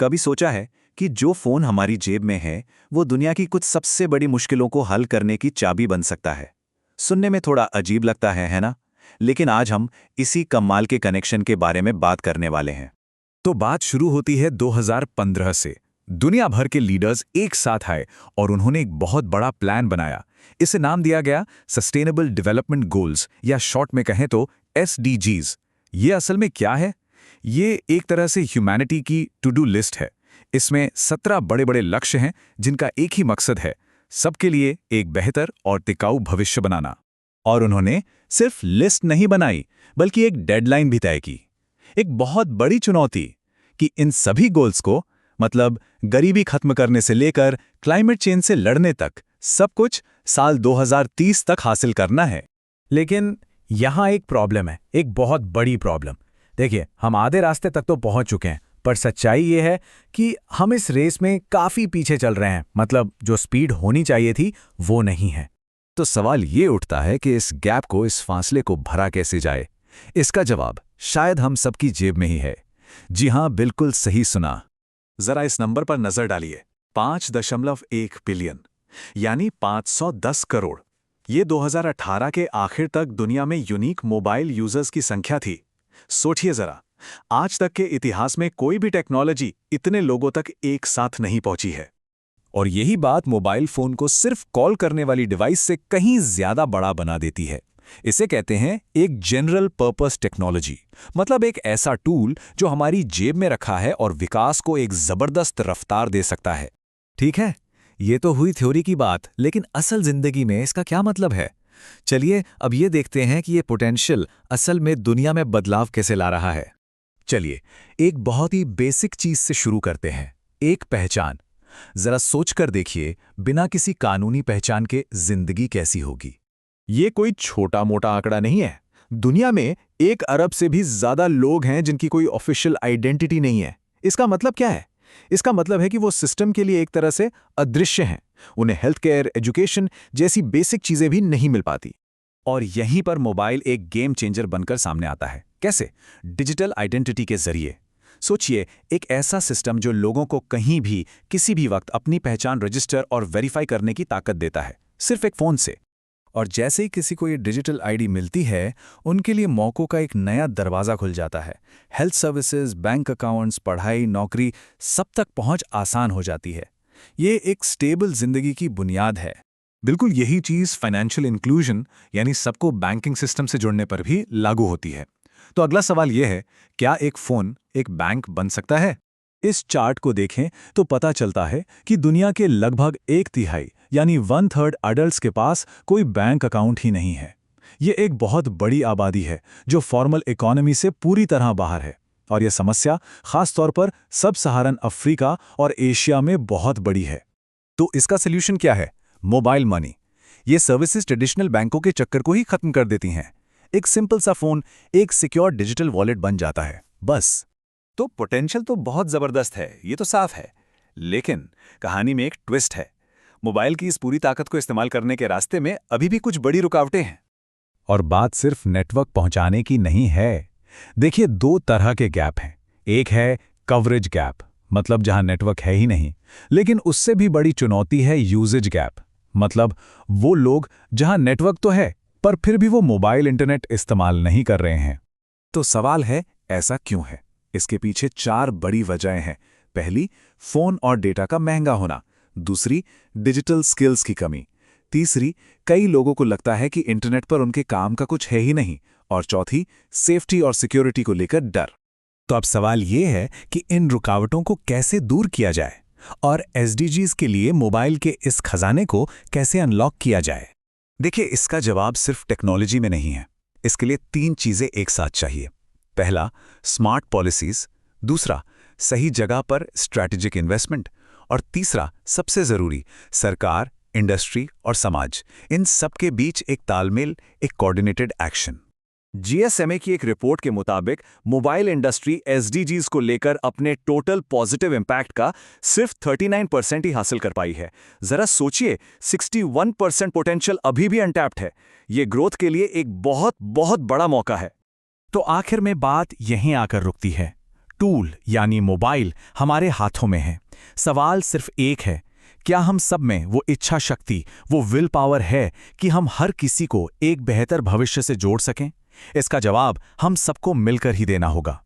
कभी सोचा है कि जो फोन हमारी जेब में है वो दुनिया की कुछ सबसे बड़ी मुश्किलों को हल करने की चाबी बन सकता है। सुनने में थोड़ा अजीब लगता है ना? लेकिन आज हम इसी कमाल के कनेक्शन के बारे में बात करने वाले हैं। तो बात शुरू होती है 2015 से। दुनिया भर के लीडर्स एक साथ आए और उन्होंने एक बहुत बड़ा प्लान बनाया। इसे नाम दिया गया सस्टेनेबल डेवलपमेंट गोल्स, या शॉर्ट में कहें तो SDGs। ये असल में क्या है? ये एक तरह से ह्यूमैनिटी की टू डू लिस्ट है। इसमें 17 बड़े बड़े लक्ष्य हैं जिनका एक ही मकसद है, सबके लिए एक बेहतर और टिकाऊ भविष्य बनाना। और उन्होंने सिर्फ लिस्ट नहीं बनाई, बल्कि एक डेडलाइन भी तय की। एक बहुत बड़ी चुनौती कि इन सभी गोल्स को, मतलब गरीबी खत्म करने से लेकर क्लाइमेट चेंज से लड़ने तक, सब कुछ साल 2030 तक हासिल करना है। लेकिन यहाँ एक प्रॉब्लम है, एक बहुत बड़ी प्रॉब्लम। देखिए, हम आधे रास्ते तक तो पहुंच चुके हैं, पर सच्चाई ये है कि हम इस रेस में काफी पीछे चल रहे हैं। मतलब जो स्पीड होनी चाहिए थी वो नहीं है। तो सवाल ये उठता है कि इस गैप को, इस फासले को भरा कैसे जाए? इसका जवाब शायद हम सबकी जेब में ही है। जी हां, बिल्कुल सही सुना। जरा इस नंबर पर नजर डालिए, 5.1 बिलियन, यानी 510 करोड़। ये 2018 के आखिर तक दुनिया में यूनिक मोबाइल यूजर्स की संख्या थी। सोचिए जरा, आज तक के इतिहास में कोई भी टेक्नोलॉजी इतने लोगों तक एक साथ नहीं पहुंची है। और यही बात मोबाइल फोन को सिर्फ कॉल करने वाली डिवाइस से कहीं ज्यादा बड़ा बना देती है। इसे कहते हैं एक जनरल पर्पस टेक्नोलॉजी, मतलब एक ऐसा टूल जो हमारी जेब में रखा है और विकास को एक जबरदस्त रफ्तार दे सकता है। ठीक है, ये तो हुई थ्योरी की बात, लेकिन असल जिंदगी में इसका क्या मतलब है? चलिए अब ये देखते हैं कि ये पोटेंशियल असल में दुनिया में बदलाव कैसे ला रहा है। चलिए एक बहुत ही बेसिक चीज से शुरू करते हैं, एक पहचान। जरा सोचकर देखिए, बिना किसी कानूनी पहचान के जिंदगी कैसी होगी? ये कोई छोटा मोटा आंकड़ा नहीं है। दुनिया में 1 अरब से भी ज्यादा लोग हैं जिनकी कोई ऑफिशियल आइडेंटिटी नहीं है। इसका मतलब क्या है? इसका मतलब है कि वो सिस्टम के लिए एक तरह से अदृश्य हैं। उन्हें हेल्थ केयर, एजुकेशन जैसी बेसिक चीजें भी नहीं मिल पाती। और यहीं पर मोबाइल एक गेम चेंजर बनकर सामने आता है। कैसे? डिजिटल आइडेंटिटी के जरिए। सोचिए, एक ऐसा सिस्टम जो लोगों को कहीं भी किसी भी वक्त अपनी पहचान रजिस्टर और वेरीफाई करने की ताकत देता है, सिर्फ एक फोन से। और जैसे ही किसी को ये डिजिटल आईडी मिलती है, उनके लिए मौकों का एक नया दरवाज़ा खुल जाता है। हेल्थ सर्विसेज, बैंक अकाउंट्स, पढ़ाई, नौकरी, सब तक पहुंच आसान हो जाती है। ये एक स्टेबल जिंदगी की बुनियाद है। बिल्कुल यही चीज़ फाइनेंशियल इंक्लूजन, यानी सबको बैंकिंग सिस्टम से जुड़ने पर भी लागू होती है। तो अगला सवाल यह है, क्या एक फ़ोन एक बैंक बन सकता है? इस चार्ट को देखें तो पता चलता है कि दुनिया के लगभग 1/3 यानी 1/3 अडल्ट्स के पास कोई बैंक अकाउंट ही नहीं है। ये एक बहुत बड़ी आबादी है जो फॉर्मल इकोनॉमी से पूरी तरह बाहर है। और यह समस्या खास तौर पर सब सहारन अफ्रीका और एशिया में बहुत बड़ी है। तो इसका सल्यूशन क्या है? Mobile money. ये सर्विसेज ट्रेडिशनल बैंकों के चक्कर को ही खत्म कर देती हैं। एक सिंपल सा फोन, एक सिक्योर डिजिटल वॉलेट बन जाता है, बस। तो पोटेंशियल तो बहुत जबरदस्त है, ये तो साफ है। लेकिन कहानी में एक ट्विस्ट है। मोबाइल की इस पूरी ताकत को इस्तेमाल करने के रास्ते में अभी भी कुछ बड़ी रुकावटें हैं। और बात सिर्फ नेटवर्क पहुंचाने की नहीं है। देखिए, 2 तरह के गैप हैं। एक है कवरेज गैप, मतलब जहां नेटवर्क है ही नहीं। लेकिन उससे भी बड़ी चुनौती है यूजेज गैप, मतलब वो लोग जहां नेटवर्क तो है पर फिर भी वो मोबाइल इंटरनेट इस्तेमाल नहीं कर रहे हैं। तो सवाल है, ऐसा क्यों है? इसके पीछे 4 बड़ी वजहें हैं। पहली, फोन और डेटा का महंगा होना। दूसरी, डिजिटल स्किल्स की कमी। तीसरी, कई लोगों को लगता है कि इंटरनेट पर उनके काम का कुछ है ही नहीं। और चौथी, सेफ्टी और सिक्योरिटी को लेकर डर। तो अब सवाल ये है कि इन रुकावटों को कैसे दूर किया जाए और SDGs के लिए मोबाइल के इस खजाने को कैसे अनलॉक किया जाए। देखिए, इसका जवाब सिर्फ टेक्नोलॉजी में नहीं है। इसके लिए 3 चीजें एक साथ चाहिए। पहला, स्मार्ट पॉलिसीज। दूसरा, सही जगह पर स्ट्रैटेजिक इन्वेस्टमेंट। और तीसरा, सबसे जरूरी, सरकार, इंडस्ट्री और समाज, इन सब के बीच एक तालमेल, एक कोऑर्डिनेटेड एक्शन। GSMA की एक रिपोर्ट के मुताबिक मोबाइल इंडस्ट्री SDGs को लेकर अपने टोटल पॉजिटिव इम्पैक्ट का सिर्फ 39% ही हासिल कर पाई है। जरा सोचिए, 61% पोटेंशियल अभी भी अनटैप्ड है। ये ग्रोथ के लिए एक बहुत बहुत बड़ा मौका है। तो आखिर में बात यहीं आकर रुकती है। टूल यानी मोबाइल हमारे हाथों में है। सवाल सिर्फ एक है, क्या हम सब में वो इच्छा शक्ति, वो विल पावर है कि हम हर किसी को एक बेहतर भविष्य से जोड़ सकें? इसका जवाब हम सबको मिलकर ही देना होगा।